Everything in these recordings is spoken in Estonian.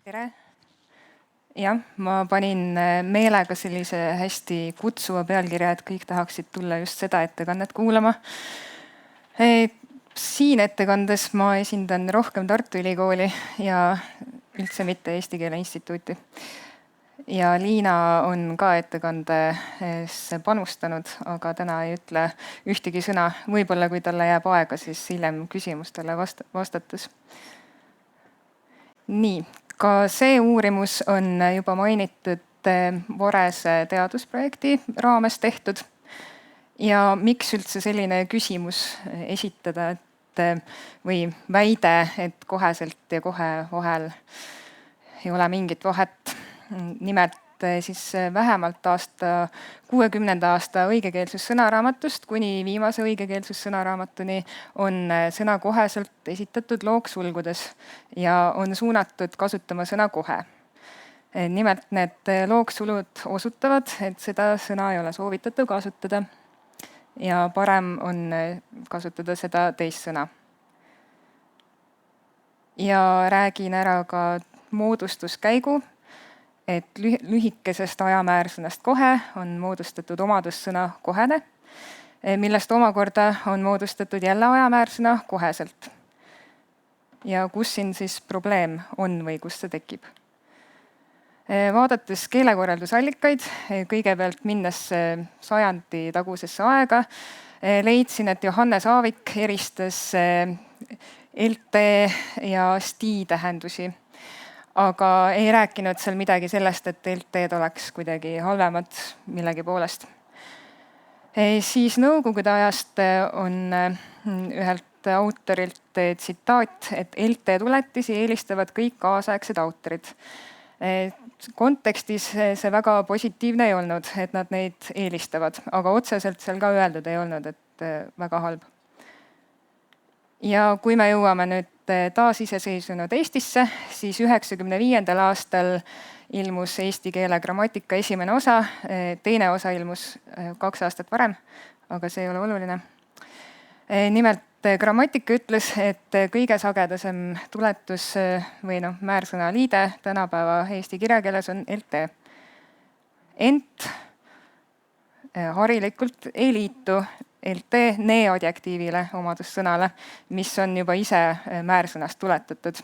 Tere! Jah, ma panin meelega sellise hästi kutsuva pealkirja, et kõik tahaksid tulla just seda ettekannet kuulama. Siin ettekandes ma esindan rohkem Tartu Ülikooli ja üldse mitte Eesti Keele Instituuti. Ja Liina on ka ettekandesse panustanud, aga täna ei ütle ühtegi sõna. Võib-olla kui talle jääb aega, siis hiljem küsimustele vastates. Nii, ka see uurimus on juba mainitud Vorese teadusprojekti raames tehtud. Ja miks üldse selline küsimus esitada või väide, et koheselt ja kohe vahel ei ole mingit vahet. Nimelt siis vähemalt 60. aasta õigekeelsussõnaraamatust kuni viimase õigekeelsussõnaraamatuni on sõna koheselt esitatud loogsulgudes ja on suunatud kasutama sõna kohe. Nimelt need loogsulud osutavad, et seda sõna ei ole soovitatav kasutada ja parem on kasutada seda teist sõna. Ja räägin ära ka moodustuskäigu, et lühikesest ajamäärsõnast kohe on moodustatud omadussõna kohene, millest omakorda on moodustatud jälle ajamäärsõna koheselt. Ja kus siin siis probleem on või kus see tekib? Vaadates keelekorraldusallikaid, kõigepealt minnes sajandi tagusesse aega, leidsin, et Johannes Aavik eristas LT ja STI tähendusi. Aga ei rääkinud seal midagi sellest, et LT-d oleks kuidagi halvemad millegi poolest. Siis Nõukogude ajast on ühelt autorilt tsitaat, et LT-tuletisi eelistavad kõik kaasaegsed autorid. Kontekstis see väga positiivne ei olnud, et nad neid eelistavad, aga otseselt seal ka öeldud ei olnud, et väga halb. Ja kui me jõuame nüüd taasiseseisvunud Eestisse, siis 1995. aastal ilmus eesti keele grammatika esimene osa, teine osa ilmus 2 aastat varem, aga see ei ole oluline. Nimelt grammatika ütles, et kõige sagedasem tuletus või määrsõna liide tänapäeva eesti kirjakeeles on LT. Ent harilikult ei liitu LT ne-adjektiivile omadussõnale, mis on juba ise määrsõnast tuletatud.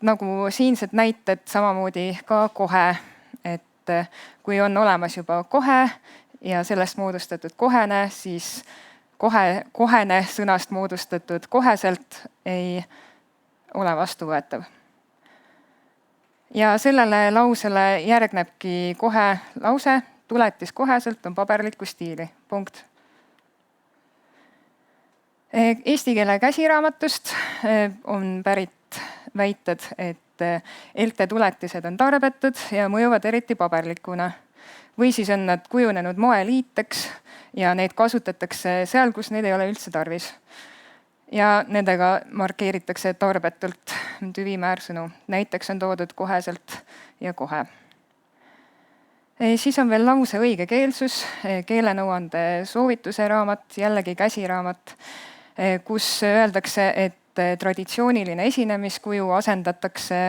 Nagu siinsed näited samamoodi ka kohe, et kui on olemas juba kohe ja sellest moodustatud kohene, siis kohene sõnast moodustatud koheselt ei ole vastuvõetav. Ja sellele lausele järgnebki kohe lause, tuletis koheselt on paberlikku stiili. Punkt. Eesti keele käsiraamatust on pärit väited, et LT tuletised on tarbetud ja mõjuvad eriti paberlikuna. Või siis on nad kujunenud moeliiteks ja neid kasutatakse seal, kus neid ei ole üldse tarvis. Ja nendega markeeritakse tarbetult tüvimäärsõnu. Näiteks on toodud koheselt ja kohe. Siis on veel lause õigekeelsus, keelenõuande soovituse raamat, jällegi käsiraamat, kus öeldakse, et traditsiooniline esinemiskuju asendatakse,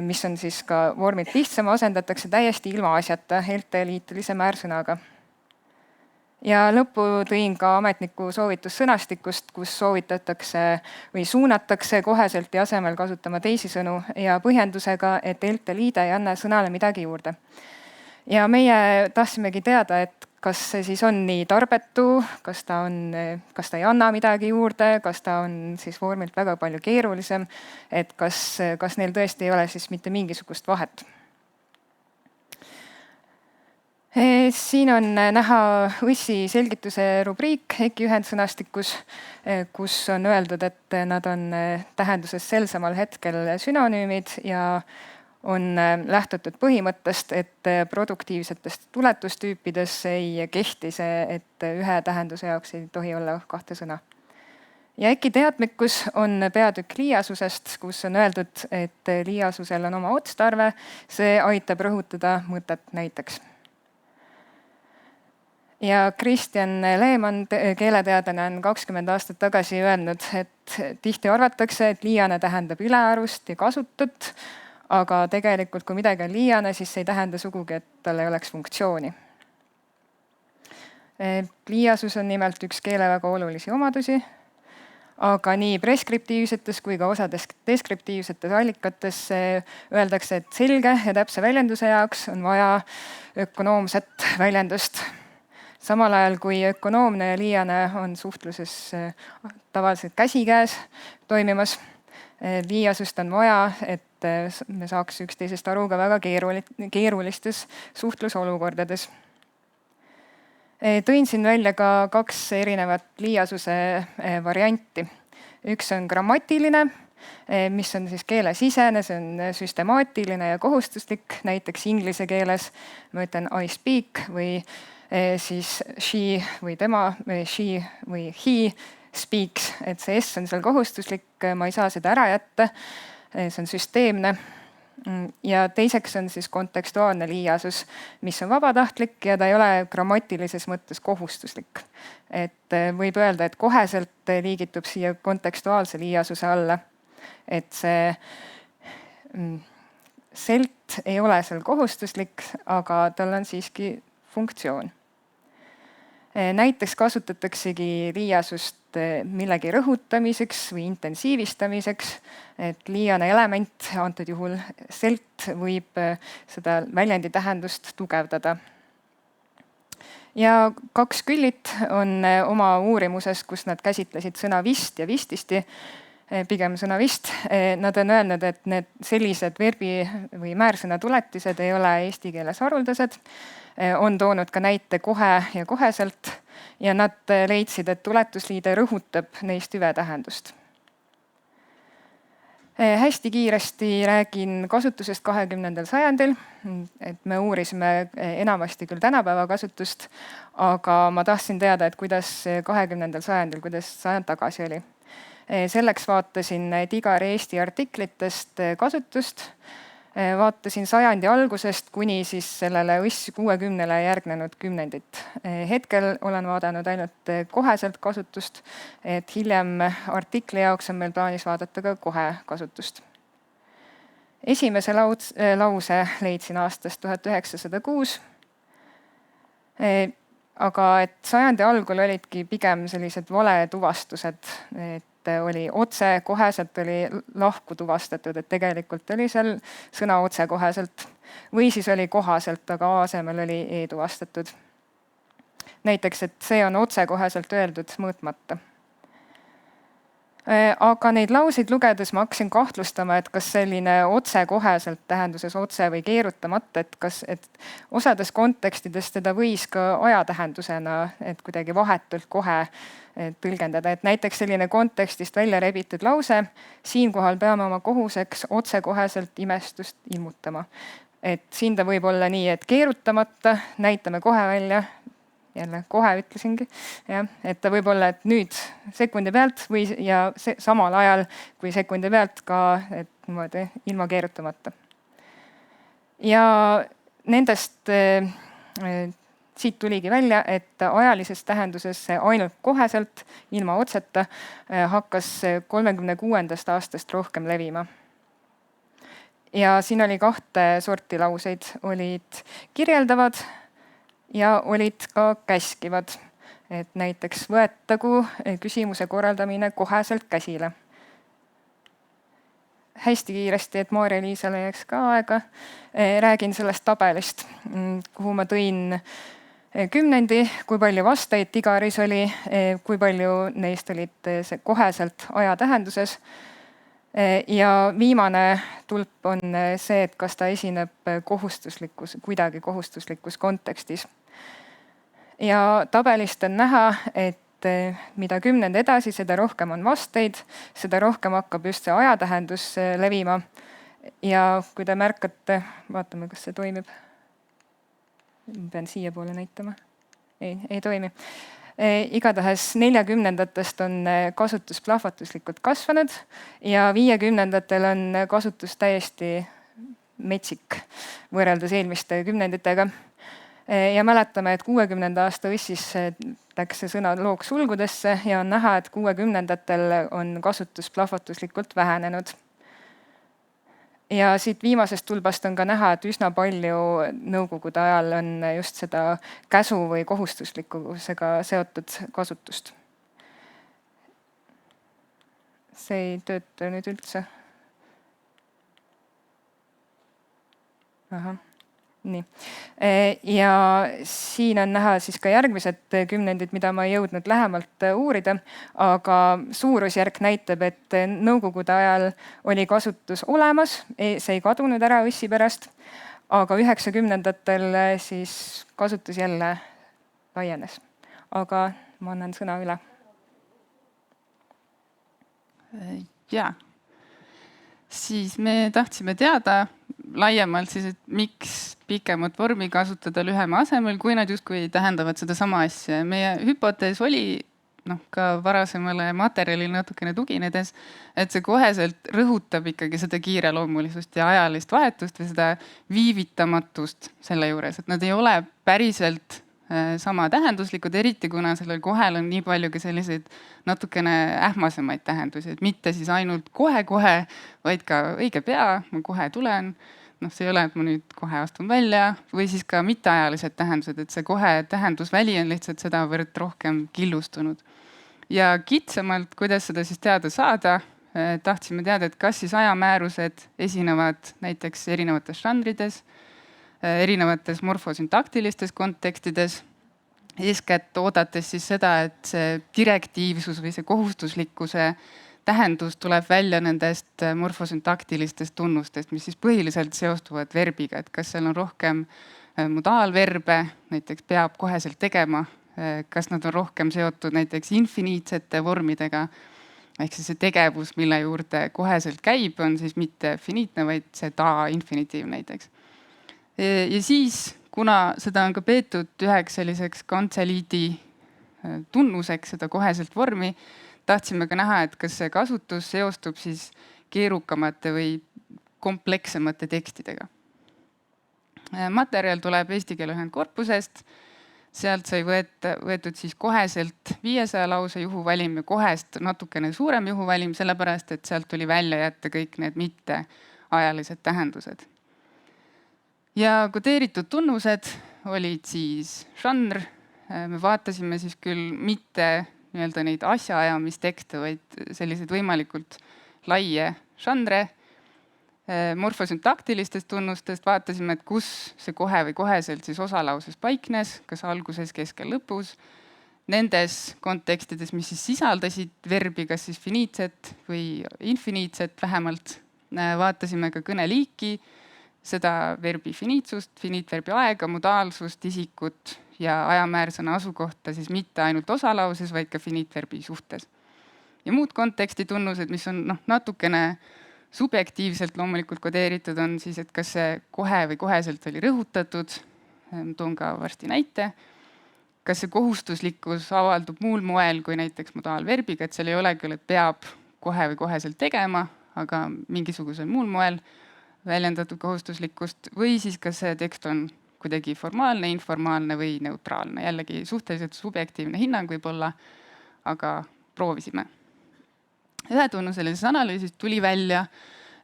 mis on siis ka vormilt lihtsam, asendatakse täiesti ilmaasjata LT-liitlise määrsõnaga. Ja lõppu tõin ka ametniku soovitussõnastikust, kus soovitatakse või suunatakse koheselt ja asemel kasutama teisi sõnu ja põhjendusega, et LT-liide ei anna sõnale midagi juurde. Ja meie tahtsimegi teada, et kas see siis on nii tarbetu, kas ta ei anna midagi juurde, kas ta on siis vormilt väga palju keerulisem, et kas neil tõesti ei ole siis mitte mingisugust vahet. Siin on näha Õssi selgituse rubriik EKI ühendsõnastikus, kus on öeldud, et nad on tähenduses sel samal hetkel sünonüümid ja on lähtutud põhimõttest, et produktiivsetest tuletustüüpides ei kehti see, et ühe tähenduse jaoks ei tohi olla 2 sõna. Ja EKI teadmikkus on peatükk liiasusest, kus on öeldud, et liiasusel on oma otstarve, see aitab rõhutada mõtet näiteks. Ja Kristjan Lehmann, keeleteadlane, on 20 aastat tagasi öelnud, et tihti arvatakse, et liiane tähendab ülearust ja kasutut, aga tegelikult kui midagi on liiane, siis see ei tähenda sugugi, et tal ei oleks funktsiooni. Liiasus on nimelt üks keele väga olulisi omadusi, aga nii preskriptiivsetes kui ka osades deskriptiivsetes allikates öeldakse, et selge ja täpse väljenduse jaoks on vaja ökonoomset väljendust. Samal ajal kui ökonoomne ja liiane on suhtluses tavaliselt käsikäes toimimas, liiasust on vaja, et me saaks üksteisest aru ka väga keerulistes suhtlusolukordades. Tõin siin välja ka 2 erinevat liiasuse varianti. Üks on grammatiline, mis on siis keelesisene, see on süstemaatiline ja kohustuslik. Näiteks inglise keeles ma ütlen I speak või siis she või tema, she või he speaks, et see S on seal kohustuslik, ma ei saa seda ära jätta, see on süsteemne. Ja teiseks on siis kontekstuaalne liiasus, mis on vabatahtlik ja ta ei ole grammatilises mõttes kohustuslik. Et võib öelda, et koheselt liigitub siia kontekstuaalse liiasuse alla, et see selt ei ole seal kohustuslik, aga tal on siiski funktsioon. Näiteks kasutataksegi liiasust millegi rõhutamiseks või intensiivistamiseks, et liiane element, antud juhul selt, võib seda väljendi tähendust tugevdada. Ja 2 küllit on oma uurimuses, kus nad käsitlesid sõna vist ja vististi, pigem sõna vist. Nad on öelnud, et need sellised verbi või määrsõna tuletised ei ole eesti keeles haruldased. On toonud ka näite kohe ja koheselt ja nad leidsid, et tuletusliide rõhutab neist hüvetähendust. Hästi kiiresti räägin kasutusest 20. sajandil, et me uurisime enamasti küll tänapäeva kasutust, aga ma tahtsin teada, et kuidas 20. sajandil, kuidas sajand tagasi oli. Selleks vaatasin Digari Eesti artiklitest kasutust, vaatasin sajandi algusest kuni siis sellele õss 60-le järgnenud kümnendit. Hetkel olen vaadanud ainult koheselt kasutust, et hiljem artikli jaoks on meil plaanis vaadata ka kohe kasutust. Esimese lause leidsin aastast 1906, aga et sajandi algul olidki pigem sellised valetuvastused, et oli otse, koheselt oli lahku tuvastatud, et tegelikult oli seal sõna otse koheselt või siis oli kohaselt, aga asemel oli e tuvastatud. Näiteks, et see on otse koheselt öeldud mõõtmata. Aga neid lauseid lugedes ma hakkasin kahtlustama, et kas selline otse koheselt tähenduses otse või keerutamata, et osades kontekstides teda võis ka ajatähendusena, et kuidagi vahetult kohe tõlgendada. Et näiteks selline kontekstist välja rebitud lause, siinkohal peame oma kohuseks otse koheselt imestust ilmutama. Et siin ta võib olla nii, et keerutamata, näitame kohe välja, jälle kohe ütlesingi, jah, et ta võib olla, et nüüd sekundi pealt või ja samal ajal kui sekundi pealt ka, et niimoodi ilma keerutamata. Ja nendest siit tuligi välja, et ajalises tähenduses ainult koheselt ilma otseta hakkas 36. aastast rohkem levima. Ja siin oli 2 sorti lauseid, olid kirjeldavad ja olid ka käskivad, et näiteks võetagu küsimuse korraldamine koheselt käsile. Hästi kiiresti, et Maarja-Liisale jääks ka aega, räägin sellest tabelist, kuhu ma tõin kümnendi, kui palju vastajaid Digaris oli, kui palju neist olid koheselt ajatähenduses. Ja viimane tulp on see, et kas ta esineb kuidagi kohustuslikus kontekstis. Ja tabelist on näha, et mida kümnend edasi, seda rohkem on vasteid, seda rohkem hakkab just see ajatähendus levima. Ja kui te märkate, vaatame, kas see toimib. Pean siia poole näitama. Ei toimi. Igatahes 40-ndatest on kasutus plahvatuslikult kasvanud ja 50-ndatel on kasutus täiesti metsik võrreldes eelmiste kümnenditega. Ja mäletame, et 60. aasta õssis läks see sõna looks sulgudesse ja on näha, et 60-ndatel on kasutus plahvatuslikult vähenenud. Ja siit viimasest tulbast on ka näha, et üsna palju nõukogude ajal on just seda käsu või kohustuslikkusega seotud kasutust. See ei tööta nüüd üldse. Ahah. Nii. Ja siin on näha siis ka järgmised kümnendid, mida ma ei jõudnud lähemalt uurida, aga suurusjärk näitab, et nõukogude ajal oli kasutus olemas, see ei kadunud ära õssi pärast, aga 90-ndatel siis kasutus jälle laienes. Aga ma annan sõna üle. Jaa. Siis me tahtsime teada laiemalt siis, et miks pikemat vormi kasutada lühema asemel, kui nad justkui tähendavad seda sama asja. Meie hüpotees oli ka varasemale materjalile natukene tuginedes, et see koheselt rõhutab ikkagi seda kiireloomulisust ja ajalist vahetust või seda viivitamatust selle juures, et nad ei ole päriselt sama tähenduslikud, eriti kuna sellel kohel on nii palju ka selliseid natukene ähmasemaid tähendusi, et mitte siis ainult kohe-kohe, vaid ka õige pea, ma kohe tulen. See ei ole, et ma nüüd kohe astun välja või siis ka mitteajalised tähendused, et see kohe tähendusväli on lihtsalt sedavõrd rohkem killustunud. Ja kitsamalt, kuidas seda siis teada saada, tahtsime teada, et kas siis ajamäärused esinevad näiteks erinevates žanrides, erinevates morfosüntaktilistes kontekstides, eeskätt oodates siis seda, et see direktiivsus või see kohustuslikkuse tähendus tuleb välja nendest morfosüntaktilistest tunnustest, mis siis põhiliselt seostuvad verbiga, et kas seal on rohkem modaalverbe, näiteks peab koheselt tegema, kas nad on rohkem seotud näiteks infiniitsete vormidega, ehk siis see tegevus, mille juurde koheselt käib, on siis mitte finiitne, vaid see ta infinitiiv näiteks. Ja siis, kuna seda on ka peetud üheks selliseks kantseliidi tunnuseks, seda koheselt vormi, tahtsime ka näha, et kas see kasutus seostub siis keerukamate või komplekssemate tekstidega. Materjal tuleb Eesti keele ühendkorpusest, sealt sai võetud siis koheselt 500 lause juhuvalim ja kohest natukene suurem juhuvalim, sellepärast et sealt tuli välja jätta kõik need mitteajalised tähendused. Ja kodeeritud tunnused olid siis žanr. Me vaatasime siis küll mitte neid asjaajamistekste, vaid selliseid võimalikult laie žanre. Morfosüntaktilistest tunnustest vaatasime, et kus see kohe või koheselt siis osalauses paiknes, kas alguses, keskel, lõpus. Nendes kontekstides, mis siis sisaldasid verbi, kas siis finiitset või infiniitset vähemalt, vaatasime ka kõneliiki, seda verbi finiitsust, finiitverbi aega, modaalsust, isikut ja ajamäärsõna asukohta siis mitte ainult osalauses, vaid ka finiitverbi suhtes. Ja muud konteksti tunnused, mis on natukene subjektiivselt loomulikult kodeeritud, on siis, et kas see kohe või koheselt oli rõhutatud, toon ka varsti näite, kas see kohustuslikkus avaldub muul moel kui näiteks modaalverbiga, et seal ei ole küll, et peab kohe või koheselt tegema, aga mingisugusel muul moel väljendatud kohustuslikkust või siis kas see tekst on kuidagi formaalne, informaalne või neutraalne. Jällegi suhteliselt subjektiivne hinnang võib-olla, aga proovisime. Ühetunnuselises analüüsis tuli välja,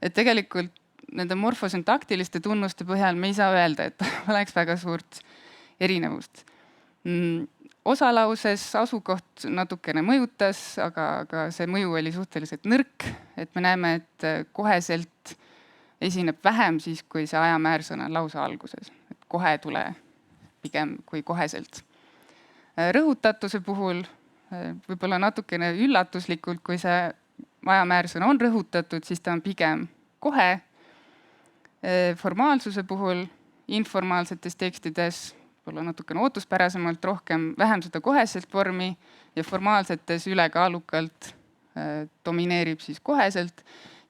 et tegelikult nende morfosüntaktiliste tunnuste põhjal me ei saa öelda, et oleks väga suurt erinevust. Osalauses asukoht natukene mõjutas, aga see mõju oli suhteliselt nõrk, et me näeme, et koheselt esineb vähem siis, kui see ajamäärsõna on lause alguses. Et kohe tule pigem kui koheselt. Rõhutatuse puhul võib-olla natukene üllatuslikult, kui see ajamäärsõna on rõhutatud, siis ta on pigem kohe. Formaalsuse puhul informaalsetes tekstides võib-olla natukene ootuspärasemalt vähem seda koheselt vormi ja formaalsetes ülekaalukalt domineerib siis koheselt.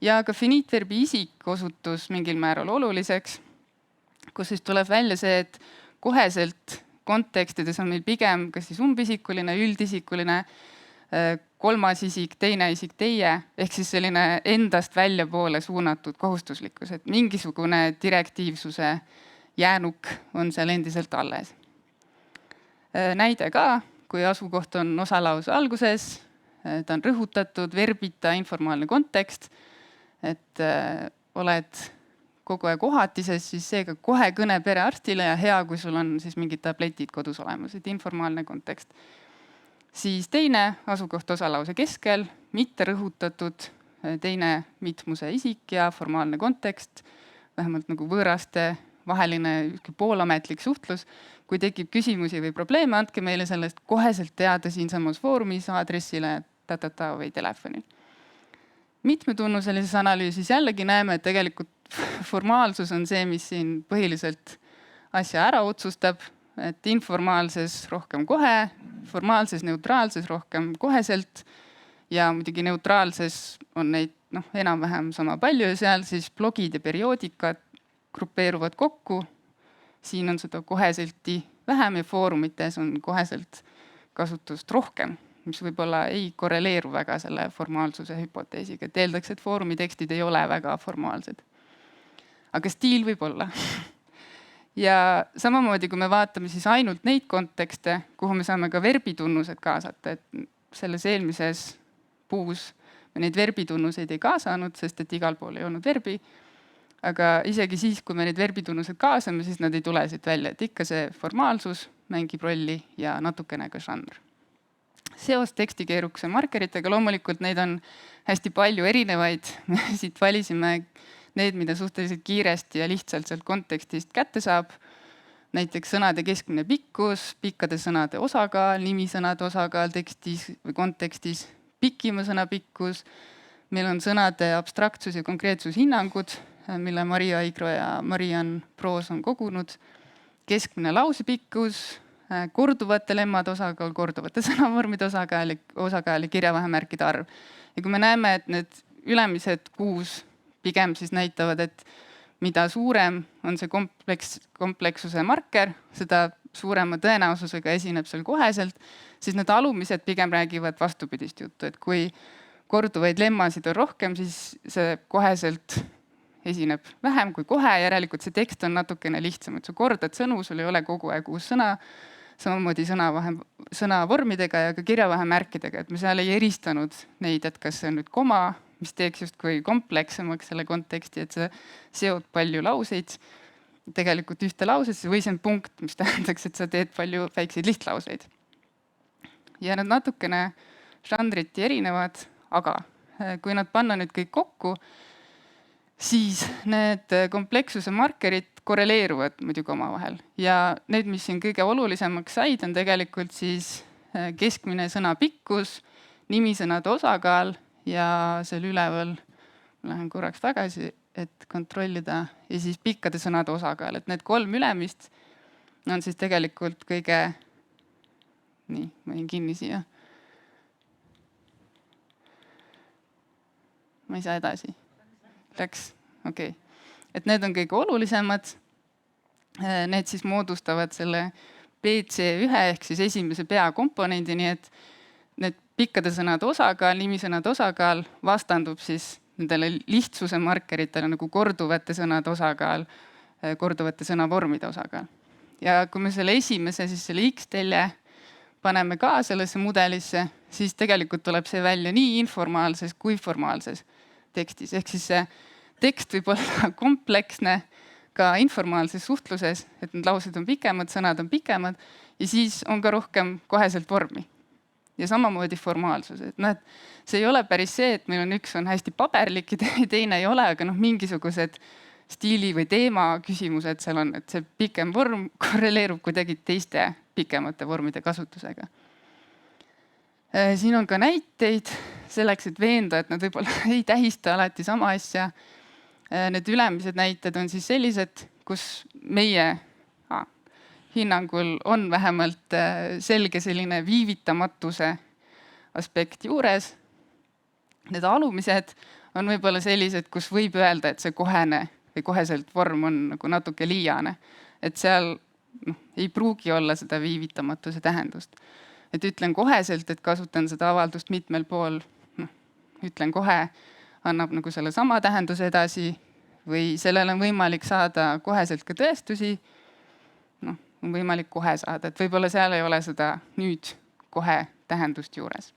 Ja ka finiitverbi isik osutus mingil määral oluliseks, kus siis tuleb välja see, et koheselt kontekstides on meil pigem kas siis umbisikuline, üldisikuline, kolmas isik, teine isik, teie, ehk siis selline endast väljapoole suunatud kohustuslikkus, et mingisugune direktiivsuse jäänuk on seal endiselt alles. näide ka, kui asukoht on osalause alguses, ta on rõhutatud, verbita, informaalne kontekst, et oled kogu aeg ohatises, siis seega kohe kõne perearstile ja hea, kui sul on siis mingid tabletid kodus olemas, et informaalne kontekst. Siis teine asukoht osalause keskel, mitte rõhutatud, teine mitmuse isik ja formaalne kontekst, vähemalt nagu võõraste vaheline poolametlik suhtlus. Kui tekib küsimusi või probleeme, andke meile sellest koheselt teada siinsamas foorumis aadressile või telefonil. Mitmetunnuselises analüüsis jällegi näeme, et tegelikult formaalsus on see, mis siin põhiliselt asja ära otsustab, et informaalses rohkem kohe, formaalses, neutraalses rohkem koheselt ja muidugi neutraalses on neid enam-vähem sama palju ja seal siis blogid ja perioodikad grupeeruvad kokku. Siin on seda koheselti vähem ja foorumites on koheselt kasutust rohkem, mis võib-olla ei korreleeru väga selle formaalsuse hüpoteesiga, et eeldaks, et foorumi tekstid ei ole väga formaalsed. Aga stiil võib olla. Ja samamoodi, kui me vaatame siis ainult neid kontekste, kuhu me saame ka verbitunnused kaasata, et selles eelmises puus me neid verbitunnuseid ei kaasanud, sest et igal pool ei olnud verbi. Aga isegi siis, kui me neid verbitunnused kaasame, siis nad ei tule siit välja, et ikka see formaalsus mängib rolli ja natukene ka žanr. Seos tekstikeerukuse markeritega, loomulikult neid on hästi palju erinevaid. Me siit valisime need, mida suhteliselt kiiresti ja lihtsalt sealt kontekstist kätte saab. Näiteks sõnade keskmine pikkus, pikkade sõnade osakaal, nimisõnade osakaal tekstis või kontekstis, pikima sõna pikkus. Meil on sõnade abstraktsus ja konkreetsushinnangud, mille Maria Igro ja Mariann Proos on kogunud. Keskmine lausepikkus, korduvate lemmade osakaal, korduvate sõnavormide osakaal ja kirjavahemärkide arv. Ja kui me näeme, et need ülemised 6 pigem siis näitavad, et mida suurem on see komplekssuse marker, seda suurema tõenäosusega esineb seal koheselt, siis need alumised pigem räägivad vastupidist juttu, et kui korduvaid lemmasid on rohkem, siis see koheselt esineb vähem kui kohe, järelikult see tekst on natukene lihtsam, et sa kordad sõnu, sul ei ole kogu aeg uus sõna, samamoodi sõnavormidega ja ka kirjavahemärkidega, et me seal ei eristanud neid, et kas see on nüüd koma, mis teeks justkui komplekssemaks selle konteksti, et sa seod palju lauseid, tegelikult ühte lausesse või see on punkt, mis tähendaks, et sa teed palju väikseid lihtlauseid. Ja nad natukene žanriti erinevad, aga kui nad panna nüüd kõik kokku, siis need komplekssuse markerid korreleeruvad muidugi omavahel. Ja need, mis siin kõige olulisemaks said, on tegelikult siis keskmine sõna pikkus, nimisõnade osakaal ja seal üleval, lähen korraks tagasi, et kontrollida, ja siis pikkade sõnade osakaal. Et need 3 ülemist on siis tegelikult kõige, nii, ma jäin kinni siia. Ma ei saa edasi. Läks, okei. Et need on kõige olulisemad. Need siis moodustavad selle BC1 ehk siis esimese peakomponendi, nii et need pikkade sõnade osakaal, nimisõnade osakaal vastandub siis nendele lihtsuse markeritele nagu korduvate sõnade osakaal, korduvate sõnavormide osakaal. Ja kui me selle esimese, siis selle X-telje paneme ka sellesse mudelisse, siis tegelikult tuleb see välja nii informaalses kui formaalses tekstis. Ehk siis see tekst võib olla kompleksne ka informaalses suhtluses, et need laused on pikemad, sõnad on pikemad ja siis on ka rohkem koheselt vormi. Ja samamoodi formaalsus. Et see ei ole päris see, et meil on üks on hästi paberlik ja teine ei ole, aga mingisugused stiili või teema küsimused seal on, et see pikem vorm korreleerub kuidagi teiste pikemate vormide kasutusega. Siin on ka näiteid selleks, et veenda, et nad võib-olla ei tähista alati sama asja. Need ülemised näited on siis sellised, kus meie hinnangul on vähemalt selge selline viivitamatuse aspekt juures. Need alumised on võib-olla sellised, kus võib öelda, et see kohene või koheselt vorm on nagu natuke liiane. Et seal ei pruugi olla seda viivitamatuse tähendust. Et ütlen koheselt, et kasutan seda avaldust mitmel pool, ütlen kohe, annab nagu selle sama tähenduse edasi või sellele on võimalik saada koheselt ka tõestusi. on võimalik kohe saada, et võib-olla seal ei ole seda nüüd kohe tähendust juures.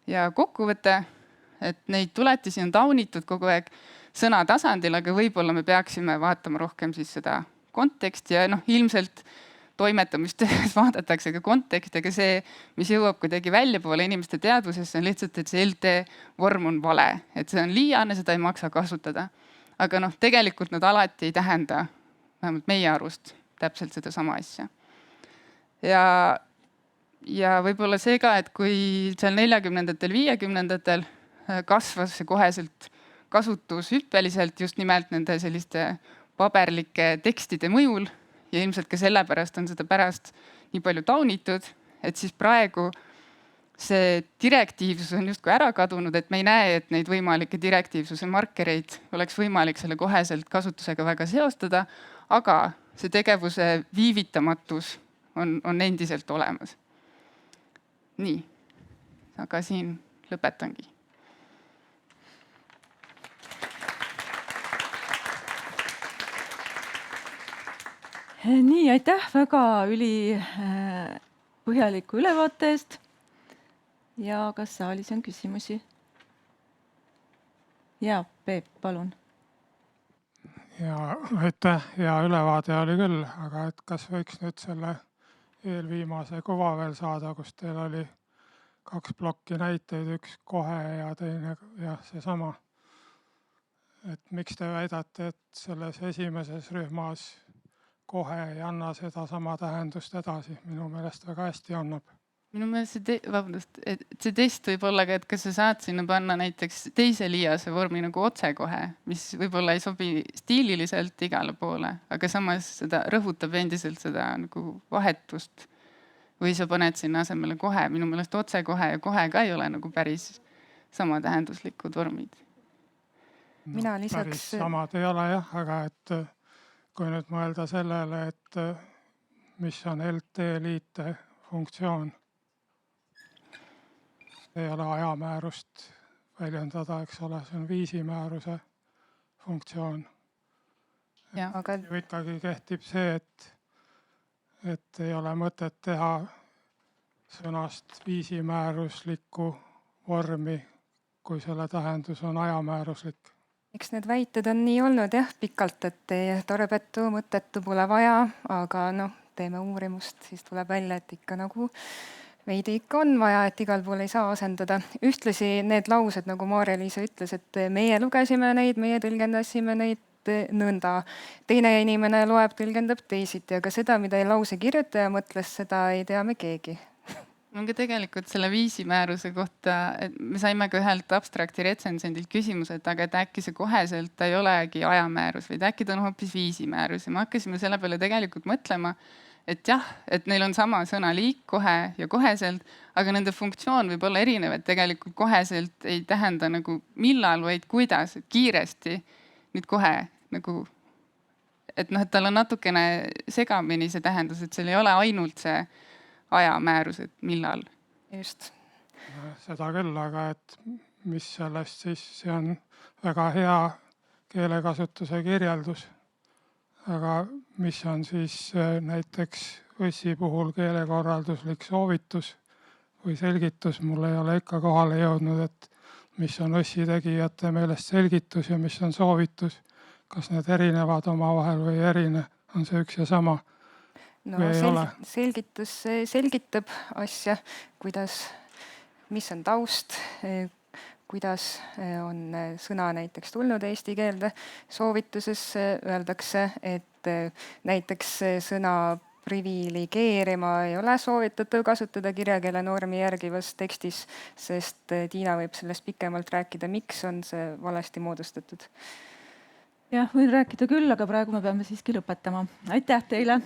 Ja kokkuvõte, et neid tuletisi on taunitud kogu aeg sõna tasandil, aga võib-olla me peaksime vaatama rohkem siis seda konteksti ja ilmselt toimetamistöös vaadatakse ka konteksti, aga see, mis jõuab kuidagi väljapoole inimeste teadvusesse, on lihtsalt, et see LT vorm on vale, et see on liiane, seda ei maksa kasutada. Aga tegelikult nad alati ei tähenda, vähemalt meie arust, täpselt sedasama asja. Ja võib-olla see ka, et kui seal 40-ndatel, 50-ndatel kasvas see koheselt kasutus hüppeliselt just nimelt nende selliste paberlike tekstide mõjul ja ilmselt ka sellepärast on seda pärast nii palju taunitud, et siis praegu see direktiivsus on justkui ära kadunud, et me ei näe, et neid võimalikke direktiivsuse markereid oleks võimalik selle koheselt kasutusega väga seostada, aga see tegevuse viivitamatus on endiselt olemas. Nii, aga siin lõpetangi. Nii, aitäh väga põhjaliku ülevaate eest. Ja kas saalis on küsimusi? Ja, Peep, palun. Ja aitäh, hea ülevaade oli küll, aga et kas võiks nüüd selle eelviimase kuva veel saada, kus teil oli 2 plokki näiteid, üks kohe ja teine ja seesama. Et miks te väidate, et selles esimeses rühmas kohe ei anna seda sama tähendust edasi? Minu meelest väga hästi annab. Minu meelest see test võib olla ka, et kas sa saad sinna panna näiteks teise liiase vormi nagu otsekohe, mis võib-olla ei sobi stiililiselt igale poole, aga samas seda rõhutab endiselt seda nagu vahetust. Või sa paned sinna asemele kohe. Minu meelest otsekohe ja kohe ka ei ole nagu päris sama tähenduslikud vormid. Mina lisaks... Päris samad ei ole jah, aga et kui nüüd mõelda sellele, et mis on LT liite funktsioon, ei ole ajamäärust väljendada, eks ole, see on viisimääruse funktsioon. Aga... Ikkagi kehtib see, et ei ole mõtet teha sõnast viisimääruslikku vormi, kui selle tähendus on ajamääruslik. Eks need väited on nii olnud jah pikalt, et tarbetu, mõttetu pole vaja, aga teeme uurimust, siis tuleb välja, et ikka nagu veidi ikka on vaja, et igal pool ei saa asendada. Ühtlasi need laused, nagu Maarja-Liisa ütles, et meie lugesime neid, meie tõlgendasime neid nõnda. Teine inimene loeb, tõlgendab teisiti, aga seda, mida lause kirjutaja mõtles, seda ei tea me keegi. On ka tegelikult selle viisimääruse kohta, et me saime ka ühelt abstrakti retsensendilt küsimuse, et aga et äkki see koheselt ta ei olegi ajamäärus, vaid äkki ta on hoopis viisimäärus. Ja me hakkasime selle peale tegelikult mõtlema, et jah, et neil on sama sõnaliik kohe ja koheselt, aga nende funktsioon võib olla erinev, et tegelikult koheselt ei tähenda nagu millal, vaid kuidas, kiiresti. Nüüd kohe nagu, et tal on natukene segamini see tähendus, et seal ei ole ainult see ajamäärus, et millal. Just. Seda küll, aga et mis sellest siis, see on väga hea keelekasutuse kirjeldus. Aga mis on siis näiteks Õssi puhul keelekorralduslik soovitus või selgitus, mul ei ole ikka kohale jõudnud, et mis on Õssi tegijate meelest selgitus ja mis on soovitus. Kas need erinevad omavahel või erine, on see üks ja sama? Selgitus selgitab asja, mis on taust, kuidas on sõna näiteks tulnud eesti keelde. Soovituses öeldakse, et näiteks sõna privilegeerima ei ole soovitatud kasutada kirjakeele normi järgivas tekstis, sest Tiina võib sellest pikemalt rääkida, miks on see valesti moodustatud. Jah, võin rääkida küll, aga praegu me peame siiski lõpetama. Aitäh teile!